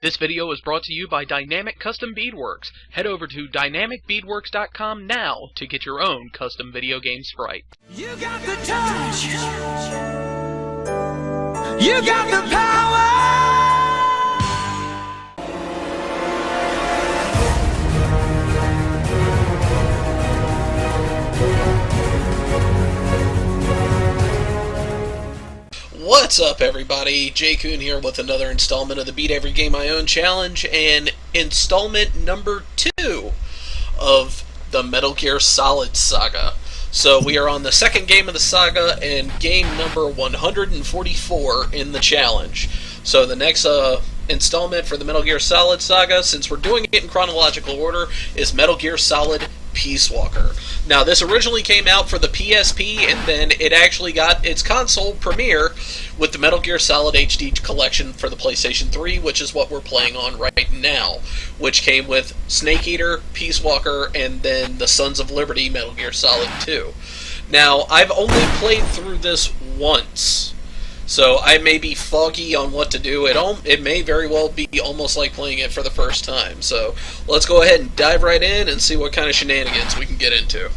This video is brought to you by Dynamic Custom Beadworks. Head over to dynamicbeadworks.com now to get your own custom video game sprite. You got the touch. You got the power. What's up, everybody? Jkun here with another installment of the Beat Every Game I Own challenge, and installment number 2 of the Metal Gear Solid saga. So we are on the second game of the saga and game number 144 in the challenge. So the next installment for the Metal Gear Solid saga, since we're doing it in chronological order, is Metal Gear Solid Peace Walker. Now, this originally came out for the PSP, and then it actually got its console premiere with the Metal Gear Solid HD collection for the PlayStation 3, which is what we're playing on right now, which came with Snake Eater, Peace Walker, and then the Sons of Liberty Metal Gear Solid 2. Now, I've only played through this once, so I may be foggy on what to do. It may very well be almost like playing it for the first time. So let's go ahead and dive right in and see what kind of shenanigans we can get into.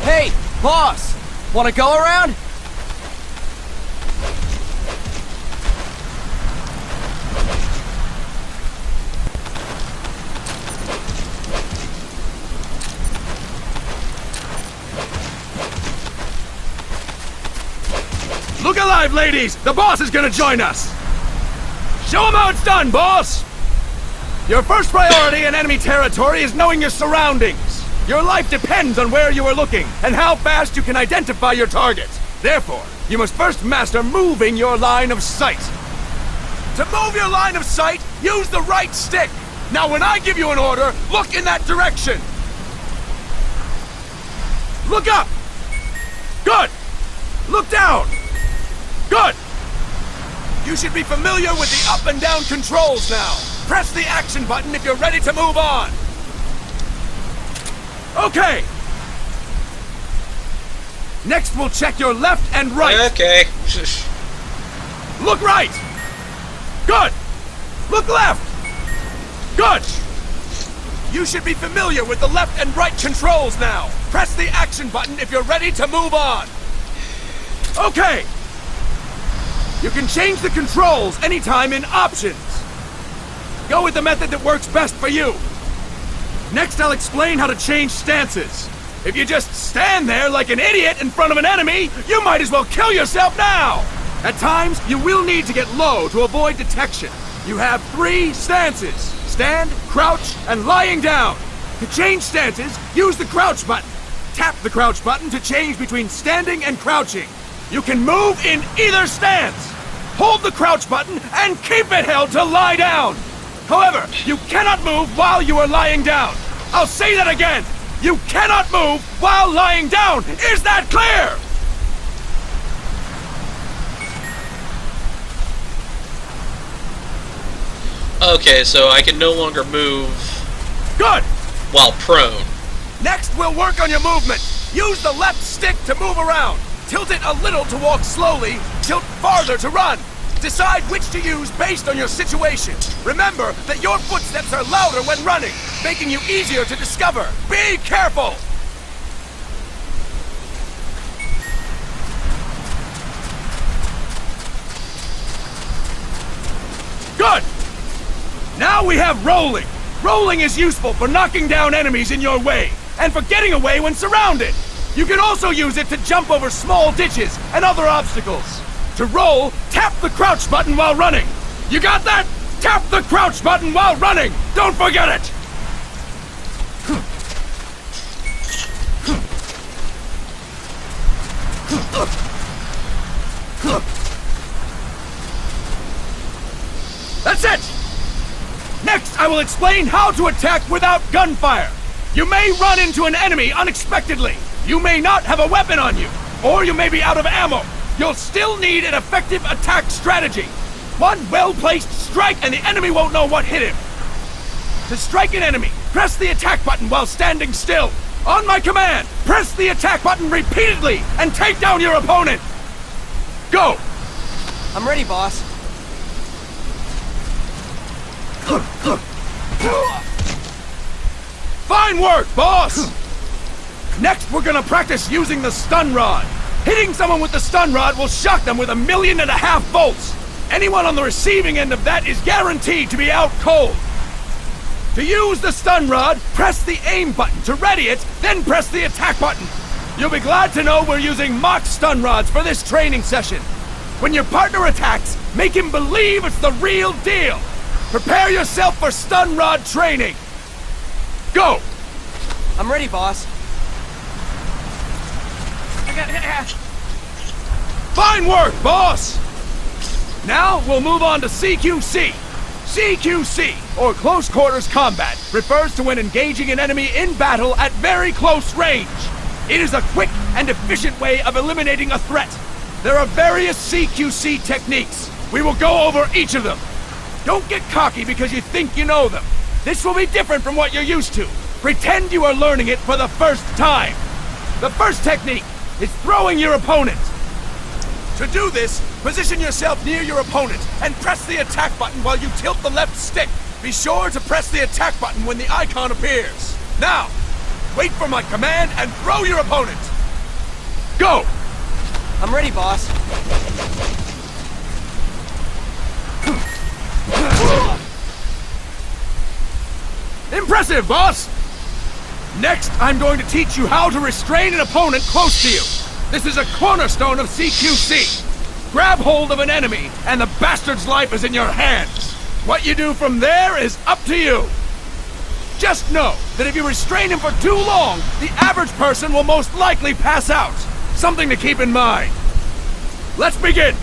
Hey, boss! Wanna go around? Look alive, ladies! The boss is gonna join us! Show him how it's done, boss! Your first priority in enemy territory is knowing your surroundings. Your life depends on where you are looking, and how fast you can identify your targets. Therefore, you must first master moving your line of sight. To move your line of sight, use the right stick. Now when I give you an order, look in that direction. Look up! Good! Look down! Good! You should be familiar with the up and down controls now. Press the action button if you're ready to move on. Okay! Next we'll check your left and right. Okay. Look right! Good! Look left! Good! You should be familiar with the left and right controls now. Press the action button if you're ready to move on. Okay! You can change the controls anytime in Options. Go with the method that works best for you. Next, I'll explain how to change stances. If you just stand there like an idiot in front of an enemy, you might as well kill yourself now! At times, you will need to get low to avoid detection. You have 3 stances: stand, crouch, and lying down. To change stances, use the crouch button. Tap the crouch button to change between standing and crouching. You can move in either stance. Hold the crouch button and keep it held to lie down. However, you cannot move while you are lying down. I'll say that again. You cannot move while lying down! Is that clear? Okay, so I can no longer move Good! while prone. Next, we'll work on your movement. Use the left stick to move around. Tilt it a little to walk slowly, tilt farther to run. Decide which to use based on your situation. Remember that your footsteps are louder when running, making you easier to discover. Be careful! Good! Now we have rolling. Rolling is useful for knocking down enemies in your way, and for getting away when surrounded. You can also use it to jump over small ditches and other obstacles. To roll, tap the crouch button while running. You got that? Tap the crouch button while running! Don't forget it! That's it! Next, I will explain how to attack without gunfire. You may run into an enemy unexpectedly. You may not have a weapon on you, or you may be out of ammo. You'll still need an effective attack strategy. One well-placed strike and the enemy won't know what hit him. To strike an enemy, press the attack button while standing still. On my command, press the attack button repeatedly and take down your opponent. Go! I'm ready, boss. Fine work, boss! Next, we're gonna practice using the stun rod. Hitting someone with the stun rod will shock them with 1.5 million volts. Anyone on the receiving end of that is guaranteed to be out cold. To use the stun rod, press the aim button to ready it, then press the attack button. You'll be glad to know we're using mock stun rods for this training session. When your partner attacks, make him believe it's the real deal. Prepare yourself for stun rod training. Go! I'm ready, boss. Fine work, boss! Now we'll move on to CQC. CQC, or Close Quarters Combat, refers to when engaging an enemy in battle at very close range. It is a quick and efficient way of eliminating a threat. There are various CQC techniques. We will go over each of them. Don't get cocky because you think you know them. This will be different from what you're used to. Pretend you are learning it for the first time. The first technique is throwing your opponent. To do this, position yourself near your opponent and press the attack button while you tilt the left stick. Be sure to press the attack button when the icon appears. Now, wait for my command and throw your opponent. Go! I'm ready, boss. Impressive, boss! Next, I'm going to teach you how to restrain an opponent close to you. This is a cornerstone of CQC. Grab hold of an enemy, and the bastard's life is in your hands. What you do from there is up to you. Just know that if you restrain him for too long, the average person will most likely pass out. Something to keep in mind. Let's begin.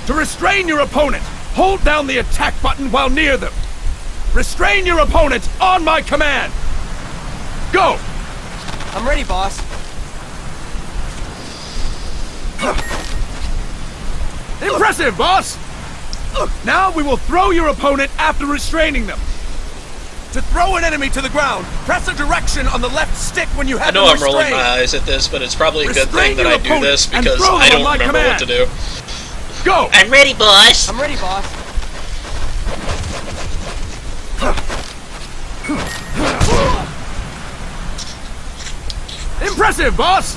To restrain your opponent, hold down the attack button while near them. Restrain your opponent on my command. Go! I'm ready, boss. Impressive, boss! Now we will throw your opponent after restraining them. To throw an enemy to the ground, press a direction on the left stick when you have I know them I'm rolling restrained. my eyes at this, but it's probably a good Restrain thing that your I do this opponent and because throw them I don't on my remember what command. to do. Go! I'm ready, boss! I'm ready, boss. Impressive, boss!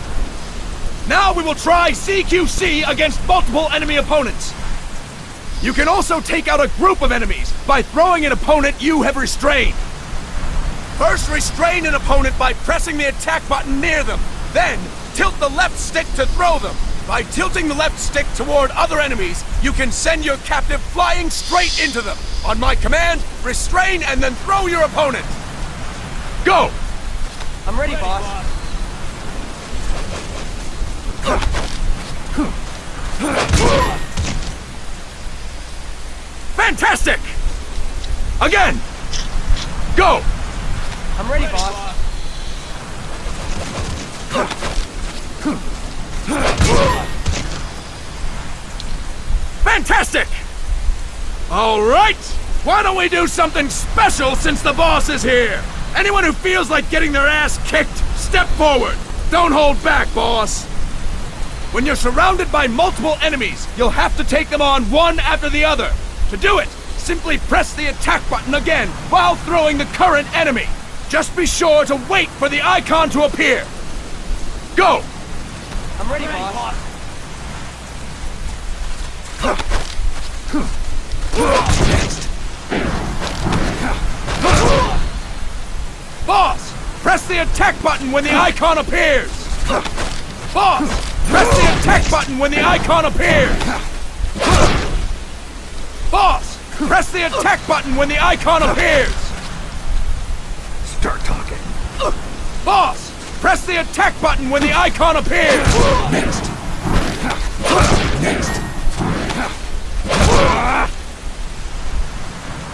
Now we will try CQC against multiple enemy opponents. You can also take out a group of enemies by throwing an opponent you have restrained. First, restrain an opponent by pressing the attack button near them. Then, tilt the left stick to throw them. By tilting the left stick toward other enemies, you can send your captive flying straight into them. On my command, restrain and then throw your opponent. Go! I'm ready, boss. Fantastic! Again! Go! I'm ready, boss. Fantastic! All right! Why don't we do something special since the boss is here? Anyone who feels like getting their ass kicked, step forward. Don't hold back, boss. When you're surrounded by multiple enemies, you'll have to take them on one after the other. To do it, simply press the attack button again while throwing the current enemy. Just be sure to wait for the icon to appear. Go! I'm ready, boss. Boss, press the attack button when the icon appears. Boss, press the attack button when the icon appears. Boss, press the attack button when the icon appears. Start talking. Boss, press the attack button when the icon appears. Next. Next.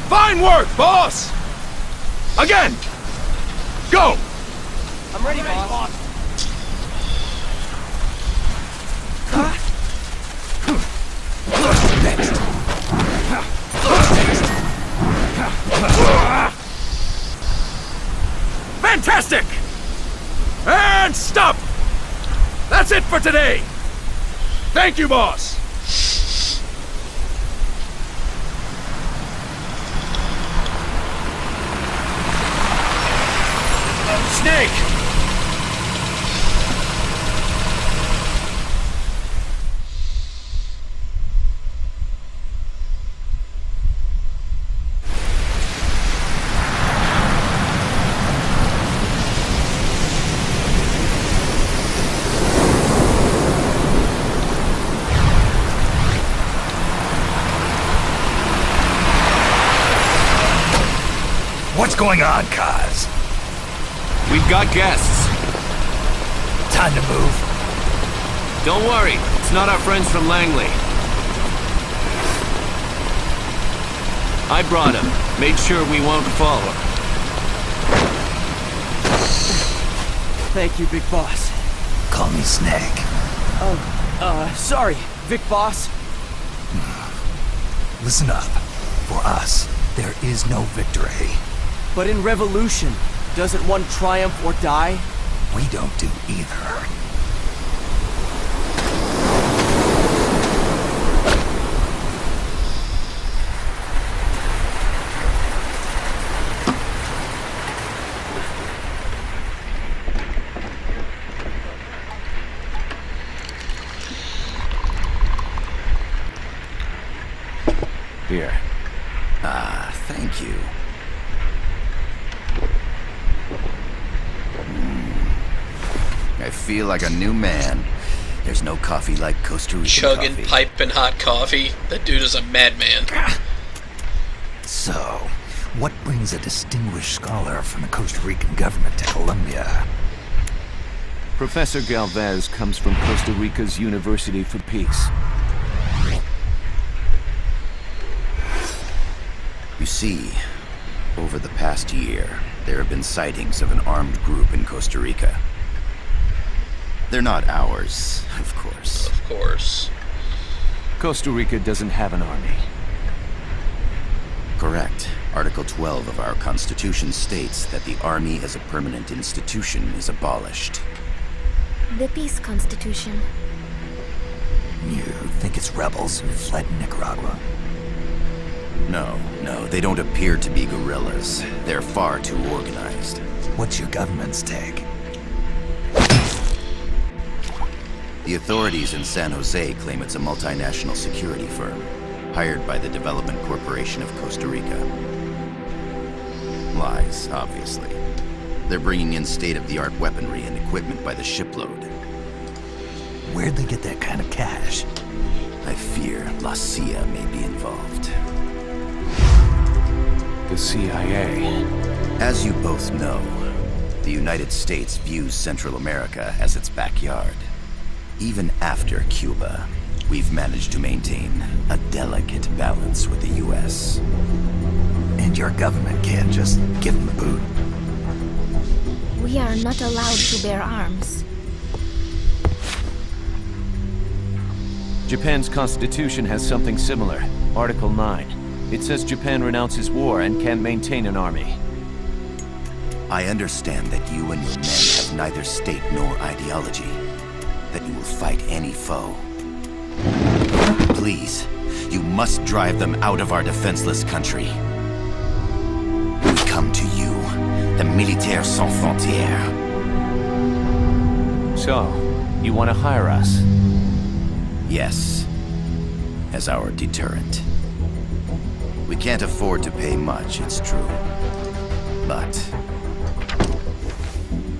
Fine work, boss. Again. Go. I'm ready, boss. Next. Fantastic! And stop! That's it for today! Thank you, boss! Snake! What's going on, Kaz? We've got guests. Time to move. Don't worry, it's not our friends from Langley. I brought him. Made sure we won't follow. Thank you, Big Boss. Call me Snake. Sorry, Vic Boss. Listen up. For us, there is no victory. But in Revolution, doesn't one triumph or die? We don't do either. Here. Thank you. I feel like a new man. There's no coffee like Costa Rican Chugging, coffee. piping hot coffee. That dude is a madman. So, what brings a distinguished scholar from the Costa Rican government to Colombia? Professor Galvez comes from Costa Rica's University for Peace. You see, over the past year, there have been sightings of an armed group in Costa Rica. They're not ours, of course. Of course. Costa Rica doesn't have an army. Correct. Article 12 of our Constitution states that the Army as a permanent institution is abolished. The Peace Constitution. You think it's rebels who fled Nicaragua? No, they don't appear to be guerrillas. They're far too organized. What's your government's take? The authorities in San Jose claim it's a multinational security firm, hired by the Development Corporation of Costa Rica. Lies, obviously. They're bringing in state-of-the-art weaponry and equipment by the shipload. Where'd they get that kind of cash? I fear La CIA may be involved. The CIA. As you both know, the United States views Central America as its backyard. Even after Cuba, we've managed to maintain a delicate balance with the U.S. And your government can't just give them the boot. We are not allowed to bear arms. Japan's constitution has something similar. Article 9. It says Japan renounces war and can't maintain an army. I understand that you and your men have neither state nor ideology. That you will fight any foe. Please, you must drive them out of our defenseless country. We come to you, the Militaires Sans Frontières. So, you want to hire us? Yes, as our deterrent. We can't afford to pay much, it's true. But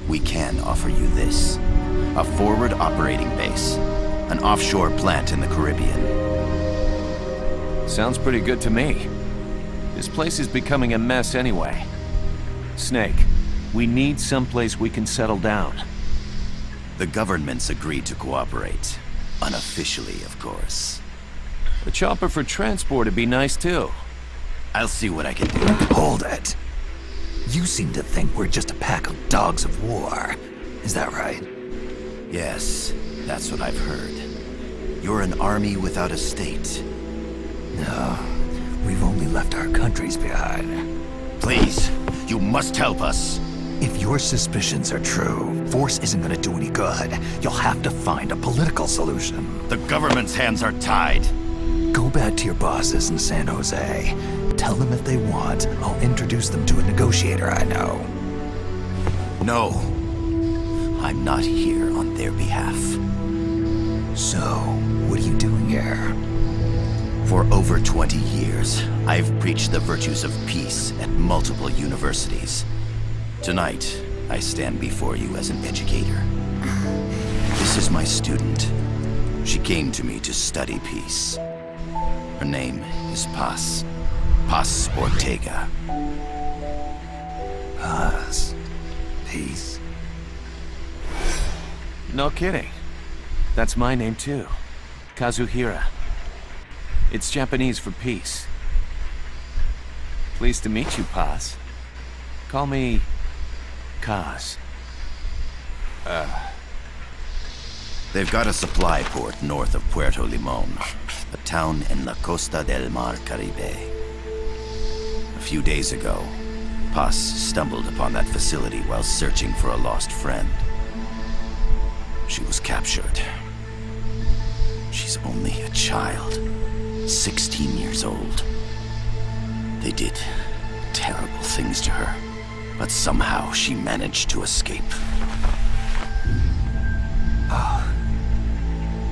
we can offer you this. A forward operating base. An offshore plant in the Caribbean. Sounds pretty good to me. This place is becoming a mess anyway. Snake, we need someplace we can settle down. The government's agreed to cooperate. Unofficially, of course. A chopper for transport would be nice too. I'll see what I can do. Hold it. You seem to think we're just a pack of dogs of war. Is that right? Yes, that's what I've heard. You're an army without a state. No, we've only left our countries behind. Please, you must help us. If your suspicions are true, force isn't gonna do any good. You'll have to find a political solution. The government's hands are tied. Go back to your bosses in San Jose. Tell them if they want, I'll introduce them to a negotiator I know. No. I'm not here on their behalf. So, what are you doing here? For over 20 years, I've preached the virtues of peace at multiple universities. Tonight, I stand before you as an educator. This is my student. She came to me to study peace. Her name is Paz. Paz Ortega. Paz. Peace. No kidding. That's my name too. Kazuhira. It's Japanese for peace. Pleased to meet you, Paz. Call me Kaz. They've got a supply port north of Puerto Limon, a town in la Costa del Mar Caribe. A few days ago, Paz stumbled upon that facility while searching for a lost friend. She was captured. She's only a child, 16 years old. They did terrible things to her, but somehow she managed to escape. Oh,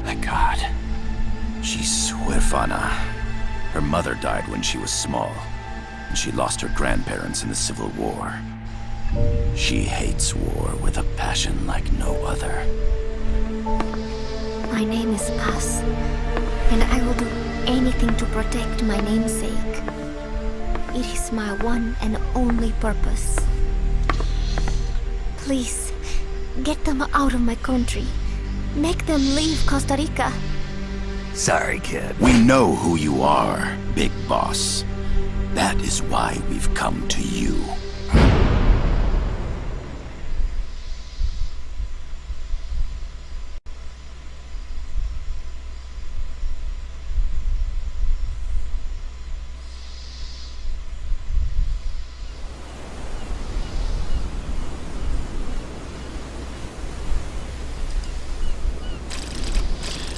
thank God. She's huérfana. Her mother died when she was small, and she lost her grandparents in the Civil War. She hates war with a passion like no other. My name is Paz, and I will do anything to protect my namesake. It is my one and only purpose. Please, get them out of my country. Make them leave Costa Rica. Sorry, kid. We know who you are, Big Boss. That is why we've come to you.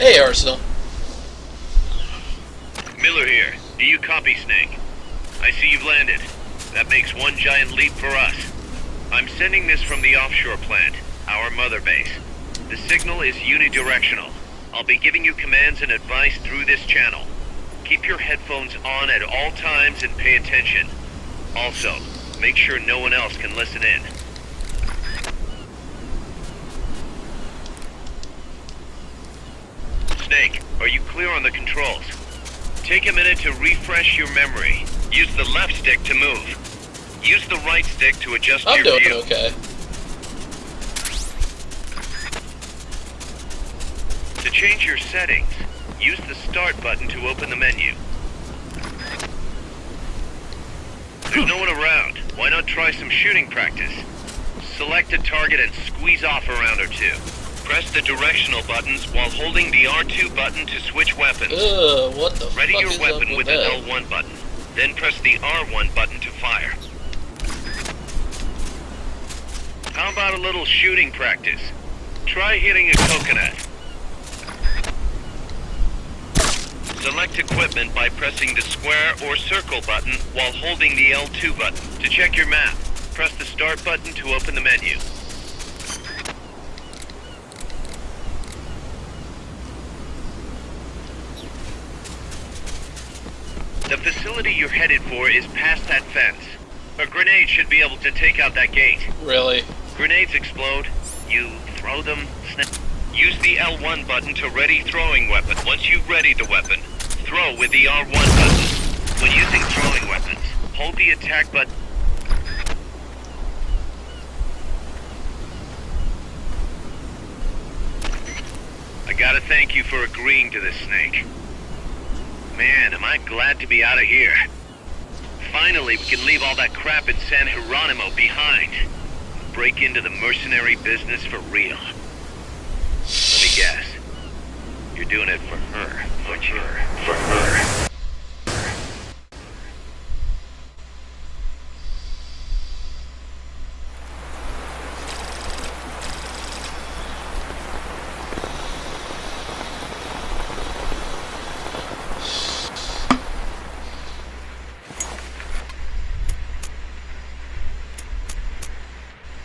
Hey, Arsenal. Miller here. Do you copy, Snake? I see you've landed. That makes one giant leap for us. I'm sending this from the offshore plant, our mother base. The signal is unidirectional. I'll be giving you commands and advice through this channel. Keep your headphones on at all times and pay attention. Also, make sure no one else can listen in. Snake, are you clear on the controls? Take a minute to refresh your memory. Use the left stick to move. Use the right stick to adjust I'm your doing view. okay. To change your settings, use the start button to open the menu. There's no one around. Why not try some shooting practice? Select a target and squeeze off a round or two. Press the directional buttons while holding the R2 button to switch weapons. What the Ready fuck your is weapon up with with the that? L1 button. Then press the R1 button to fire. How about a little shooting practice? Try hitting a coconut. Select equipment by pressing the square or circle button while holding the L2 button. To check your map, press the start button to open the menu. The facility you're headed for is past that fence. A grenade should be able to take out that gate. Really? Grenades explode. You throw them, use the L1 button to ready throwing weapon. Once you've readied the weapon, throw with the R1 button. When using throwing weapons, hold the attack button. I gotta thank you for agreeing to this, Snake. Man, am I glad to be out of here. Finally, we can leave all that crap in San Geronimo behind. Break into the mercenary business for real. Let me guess. You're doing it for her, aren't you? For her.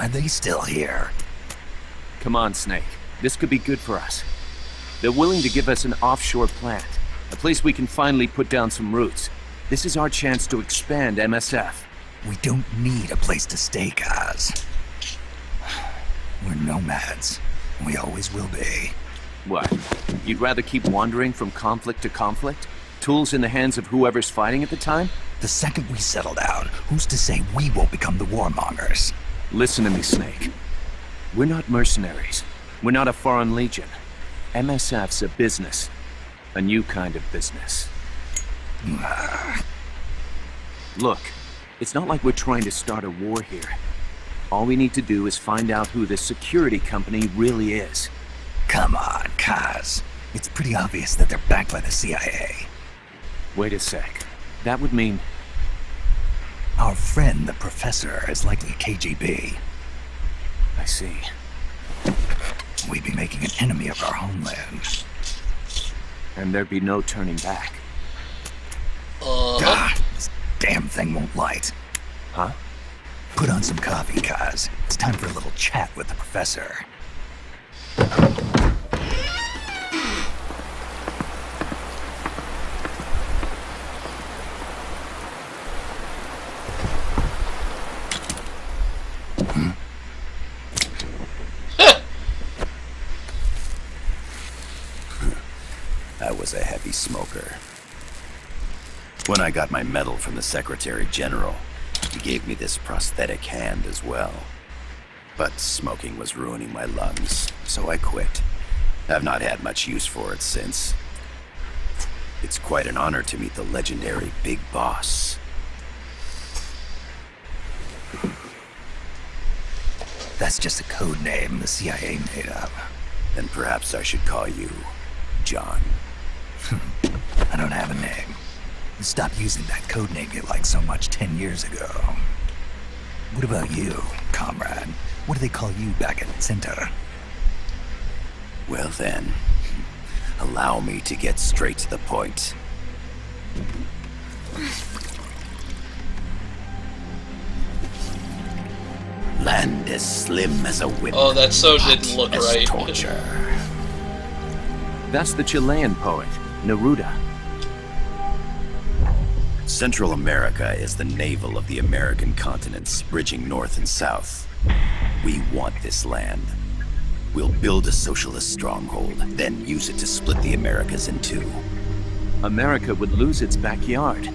Are they still here? Come on, Snake. This could be good for us. They're willing to give us an offshore plant, a place we can finally put down some roots. This is our chance to expand MSF. We don't need a place to stay, Kaz. We're nomads. We always will be. What? You'd rather keep wandering from conflict to conflict? Tools in the hands of whoever's fighting at the time? The second we settle down, who's to say we won't become the warmongers? Listen to me, Snake. We're not mercenaries. We're not a foreign legion. MSF's a business. A new kind of business. Look, it's not like we're trying to start a war here. All we need to do is find out who this security company really is. Come on, Kaz. It's pretty obvious that they're backed by the CIA. Wait a sec. That would mean... Our friend, the professor, is likely KGB. I see. We'd be making an enemy of our homeland. And there'd be no turning back. This damn thing won't light. Huh? Put on some coffee, Kaz. It's time for a little chat with the professor. I was a heavy smoker. When I got my medal from the Secretary General, he gave me this prosthetic hand as well. But smoking was ruining my lungs, so I quit. I've not had much use for it since. It's quite an honor to meet the legendary Big Boss. That's just a code name the CIA made up. Then perhaps I should call you John. I don't have a name. You stopped using that code name you liked so much 10 years ago. What about you, comrade? What do they call you back at Center? Well then, allow me to get straight to the point. Land as slim as a whip. Oh, that so didn't look as right. Torture. That's the Chilean poet, Neruda. Central America is the navel of the American continents, bridging north and south. We want this land. We'll build a socialist stronghold, then use it to split the Americas in two. America would lose its backyard.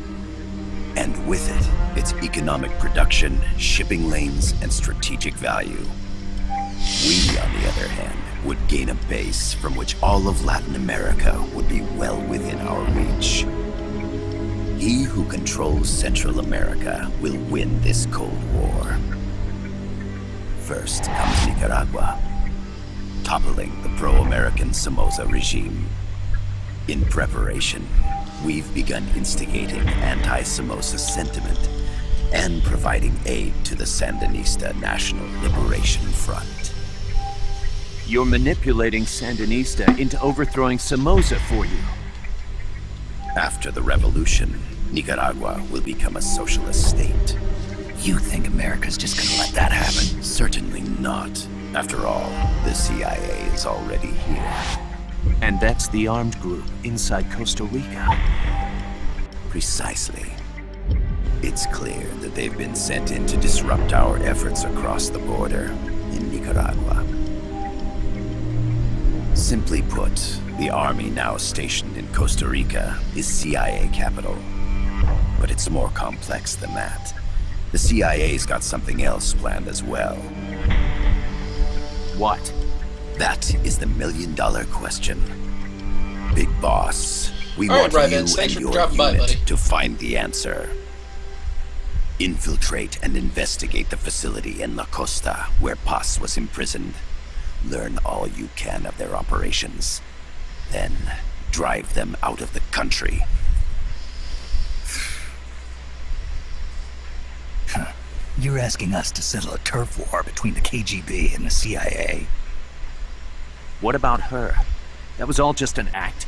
And with it, its economic production, shipping lanes, and strategic value. We, on the other hand, would gain a base from which all of Latin America would be well within our reach. He who controls Central America will win this Cold War. First comes Nicaragua. toppling the pro-American Somoza regime. In preparation, we've begun instigating anti-Somoza sentiment and providing aid to the Sandinista National Liberation Front. You're manipulating Sandinista into overthrowing Somoza for you. After the revolution, Nicaragua will become a socialist state. You think America's just gonna let that happen? Certainly not. After all, the CIA is already here. And that's the armed group inside Costa Rica. Precisely. It's clear that they've been sent in to disrupt our efforts across the border in Nicaragua. Simply put, the army now stationed in Costa Rica is CIA capital. But it's more complex than that. The CIA's got something else planned as well. What? That is the million-dollar question. Big Boss, we All right, want you Ryvance, thanks and for your dropping by, unit buddy. to find the answer. Infiltrate and investigate the facility in La Costa where Paz was imprisoned. Learn all you can of their operations. Then, drive them out of the country. You're asking us to settle a turf war between the KGB and the CIA? What about her? That was all just an act.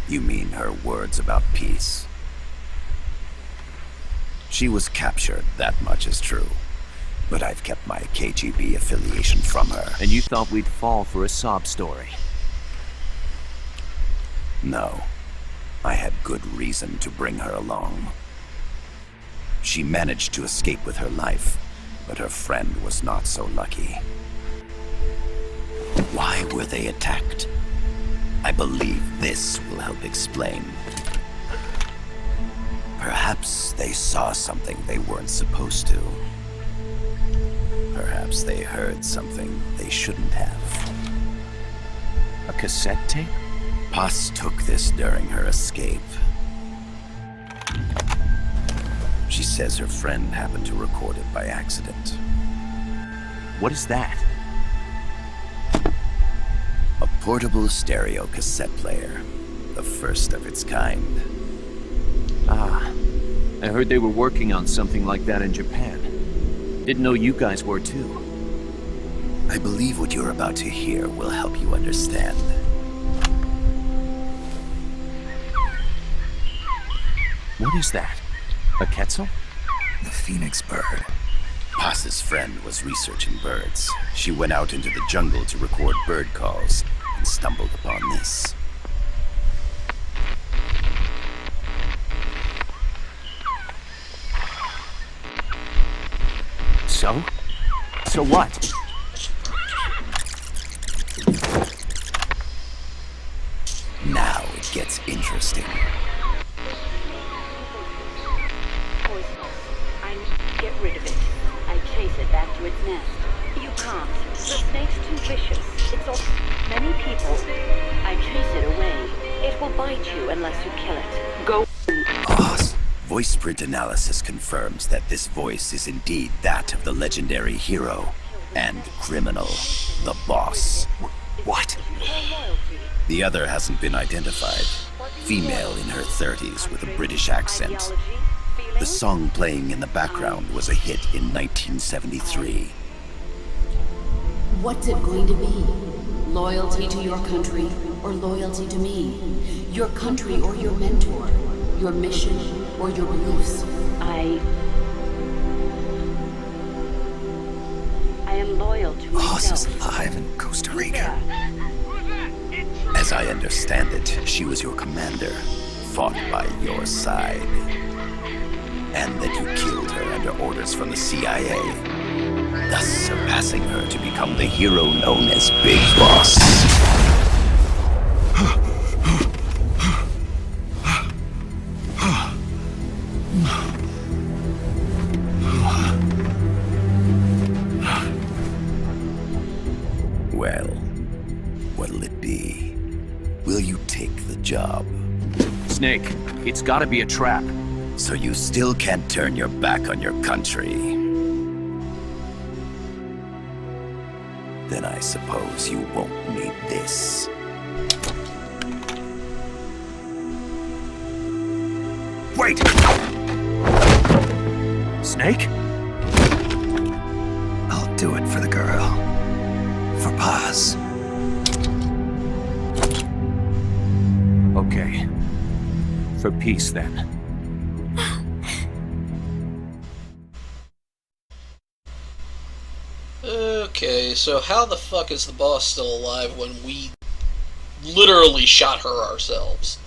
You mean her words about peace? She was captured, that much is true. But I've kept my KGB affiliation from her. And you thought we'd fall for a sob story. No. I had good reason to bring her along. She managed to escape with her life, but her friend was not so lucky. Why were they attacked? I believe this will help explain. Perhaps they saw something they weren't supposed to. Perhaps they heard something they shouldn't have. A cassette tape? Paz took this during her escape. She says her friend happened to record it by accident. What is that? A portable stereo cassette player. The first of its kind. Ah, I heard they were working on something like that in Japan. Didn't know you guys were too. I believe what you're about to hear will help you understand. What is that? A quetzal? The phoenix bird. Paz's friend was researching birds. She went out into the jungle to record bird calls and stumbled upon this. So? So what? Now it gets interesting. I need to get rid of it. I chase it back to its nest. You can't. The snake's too vicious. It's all many people. I chase it away. It will bite you unless you kill it. Go. Voice print analysis confirms that this voice is indeed that of the legendary hero and criminal, the Boss. What? The other hasn't been identified. Female in her 30s with a British accent. The song playing in the background was a hit in 1973. What's it going to be? Loyalty to your country or loyalty to me? Your country or your mentor? Your mission or your beliefs? I am loyal to Boss is myself. alive in Costa Rica. As I understand it, she was your commander, fought by your side. And that you killed her under orders from the CIA, thus surpassing her to become the hero known as Big Boss. Well, what'll it be? Will you take the job? Snake, it's gotta be a trap. So you still can't turn your back on your country? Then I suppose you won't need this. Wait! Snake? I'll do it for the girl. For Paz. Okay. For peace, then. Okay, so how the fuck is the boss still alive when we literally shot her ourselves?